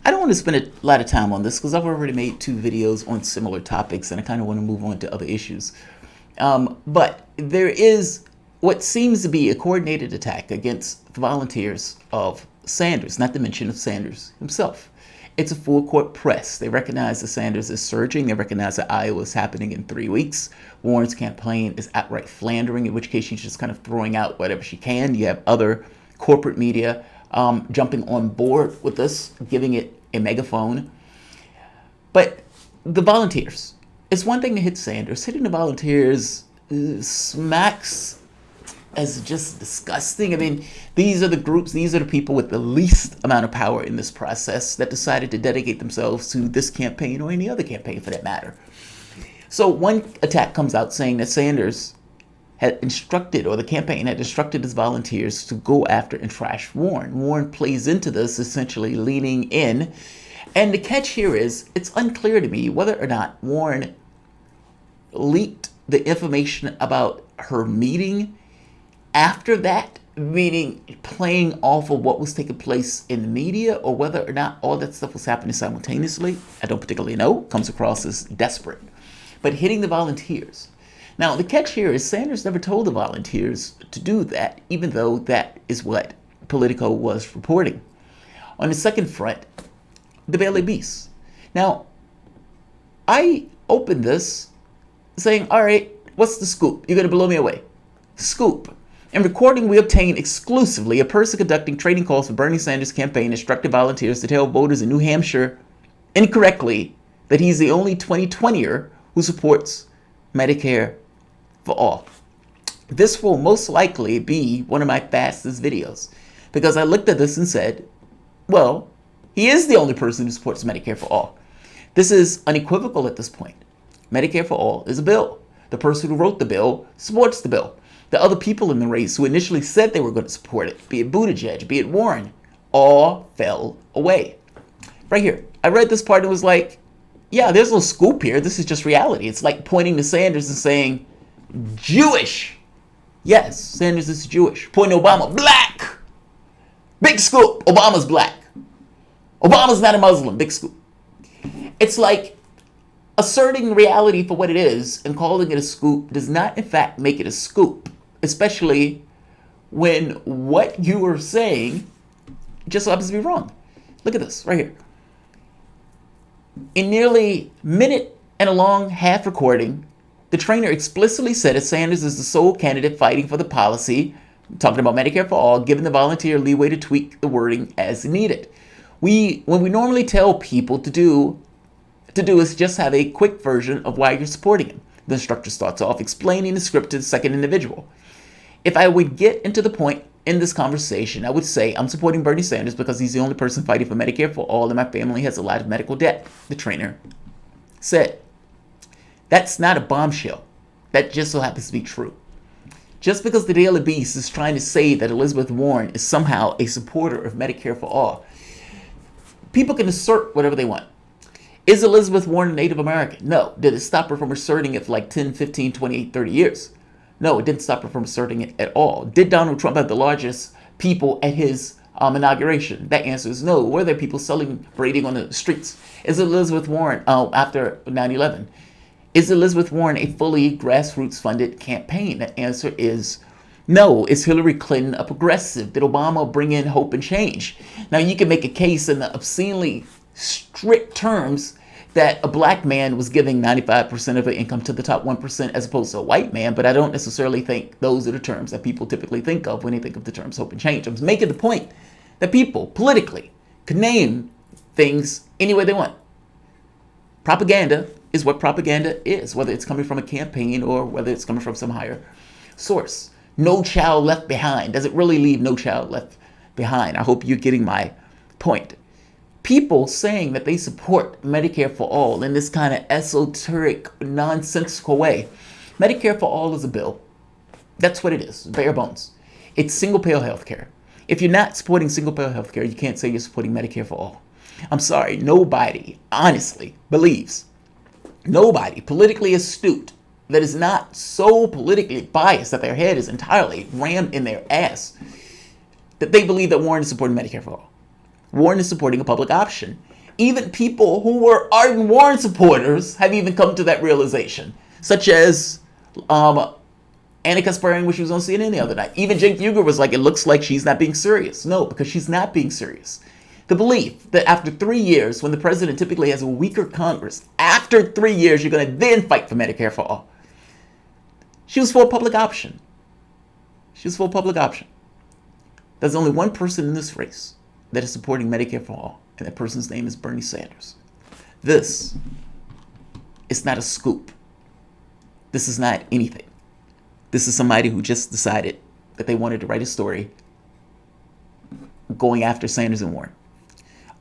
I don't want to spend a lot of time on this because I've already made 2 videos on similar topics and I kind of want to move on to other issues. But there is what seems to be a coordinated attack against the volunteers of Sanders, not to mention of Sanders himself. It's a full court press. They recognize that Sanders is surging. They recognize that Iowa is happening in 3 weeks. Warren's campaign is outright philandering, in which case she's just kind of throwing out whatever she can. You have other corporate media jumping on board with this, giving it a megaphone. But the volunteers, it's one thing to hit Sanders. Hitting the volunteers smacks as just disgusting. I mean, these are the groups, these are the people with the least amount of power in this process that decided to dedicate themselves to this campaign or any other campaign for that matter. So one attack comes out saying that Sanders had instructed, or the campaign had instructed his volunteers to go after and trash Warren. Warren plays into this, essentially leaning in. And the catch here is, it's unclear to me whether or not Warren leaked the information about her meeting after that, meaning playing off of what was taking place in the media, or whether or not all that stuff was happening simultaneously. I don't particularly know. Comes across as desperate. But hitting the volunteers. Now, the catch here is Sanders never told the volunteers to do that, even though that is what Politico was reporting. On the second front, the Bailey Beast. Now, I opened this saying, all right, what's the scoop? You're going to blow me away. Scoop. In recording we obtained exclusively, a person conducting trading calls for Bernie Sanders' campaign instructed volunteers to tell voters in New Hampshire incorrectly that he's the only 2020er who supports Medicare for all. This will most likely be one of my fastest videos because I looked at this and said, well, he is the only person who supports Medicare for all. This is unequivocal at this point. Medicare for all is a bill. The person who wrote the bill supports the bill. The other people in the race who initially said they were going to support it, be it Buttigieg, be it Warren, all fell away. Right here, I read this part and was like, yeah, there's no scoop here. This is just reality. It's like pointing to Sanders and saying, Jewish. Yes, Sanders is Jewish. Pointing to Obama, black. Big scoop. Obama's black. Obama's not a Muslim. Big scoop. It's like asserting reality for what it is and calling it a scoop does not, in fact, make it a scoop, especially when what you are saying just happens to be wrong. Look at this right here. In nearly a minute and a long half recording, the trainer explicitly said that Sanders is the sole candidate fighting for the policy, talking about Medicare for all, giving the volunteer leeway to tweak the wording as needed. When we normally tell people to do is just have a quick version of why you're supporting him. The instructor starts off explaining the script to the second individual. If I would get into the point in this conversation, I would say I'm supporting Bernie Sanders because he's the only person fighting for Medicare for all and my family has a lot of medical debt, the trainer said. That's not a bombshell. That just so happens to be true. Just because the Daily Beast is trying to say that Elizabeth Warren is somehow a supporter of Medicare for all, people can assert whatever they want. Is Elizabeth Warren a Native American? No. Did it stop her from asserting it for like 10, 15, 28, 30 years? No, it didn't stop her from asserting it at all. Did Donald Trump have the largest people at his inauguration? That answer is no. Were there people celebrating on the streets? Is Elizabeth Warren, after 9/11, is Elizabeth Warren a fully grassroots funded campaign? The answer is no. Is Hillary Clinton a progressive? Did Obama bring in hope and change? Now you can make a case in the obscenely strict terms that a black man was giving 95% of her income to the top 1% as opposed to a white man, but I don't necessarily think those are the terms that people typically think of when they think of the terms hope and change. I'm making the point that people politically can name things any way they want. Propaganda is what propaganda is, whether it's coming from a campaign or whether it's coming from some higher source. No child left behind. Does it really leave no child left behind? I hope you're getting my point. People saying that they support Medicare for all in this kind of esoteric, nonsensical way. Medicare for all is a bill. That's what it is, bare bones. It's single-payer health care. If you're not supporting single-payer health care, you can't say you're supporting Medicare for all. I'm sorry, nobody honestly believes, nobody politically astute that is not so politically biased that their head is entirely rammed in their ass, that they believe that Warren is supporting Medicare for all. Warren is supporting a public option. Even people who were ardent Warren supporters have even come to that realization, such as Anna Kasparian when she was on CNN the other night. Even Cenk Uygur was like, it looks like she's not being serious. No, because she's not being serious. The belief that after 3 years, when the president typically has a weaker Congress, after 3 years, you're going to then fight for Medicare for all. She was for a public option. She was for a public option. There's only one person in this race that is supporting Medicare for all, and that person's name is Bernie Sanders. This is not a scoop. This is not anything. This is somebody who just decided that they wanted to write a story going after Sanders and Warren.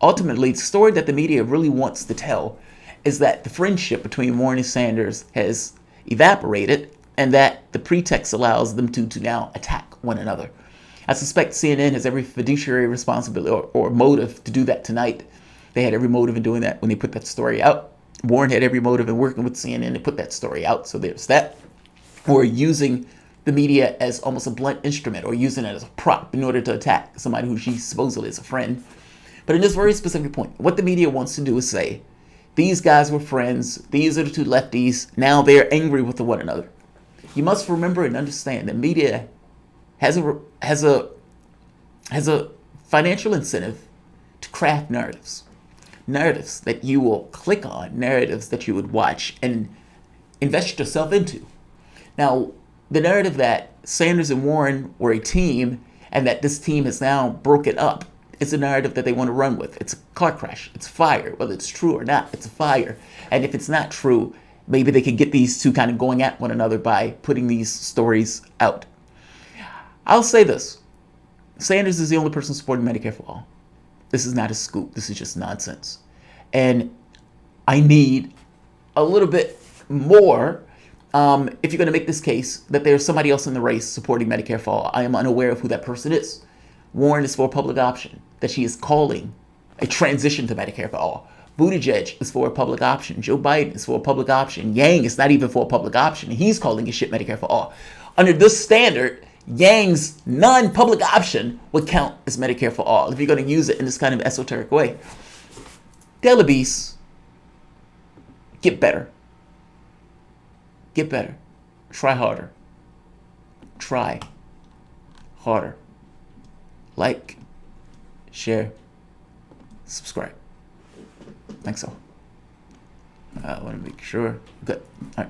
Ultimately, the story that the media really wants to tell is that the friendship between Warren and Sanders has evaporated, and that the pretext allows them to now attack one another. I suspect CNN has every fiduciary responsibility or motive to do that tonight. They had every motive in doing that when they put that story out. Warren had every motive in working with CNN to put that story out, so there's that. Or using the media as almost a blunt instrument, or using it as a prop in order to attack somebody who she supposedly is a friend. But in this very specific point, what the media wants to do is say, these guys were friends, these are the two lefties, now they're angry with one another. You must remember and understand that media has a financial incentive to craft narratives that you will click on, narratives that you would watch and invest yourself into. Now, the narrative that Sanders and Warren were a team and that this team is now broken up is a narrative that they want to run with. It's a car crash. It's fire. Whether it's true or not, it's a fire. And if it's not true, maybe they could get these two kind of going at one another by putting these stories out. I'll say this. Sanders is the only person supporting Medicare for all. This is not a scoop. This is just nonsense. And I need a little bit more if you're going to make this case that there's somebody else in the race supporting Medicare for all. I am unaware of who that person is. Warren is for a public option that she is calling a transition to Medicare for all. Buttigieg is for a public option. Joe Biden is for a public option. Yang is not even for a public option. He's calling his shit Medicare for all. Under this standard, Yang's non-public option would count as Medicare for all if you're going to use it in this kind of esoteric way. Delabese, get better. Get better. Try harder. Try harder. Like, share, subscribe. Thanks all. I want to make sure. Good. All right.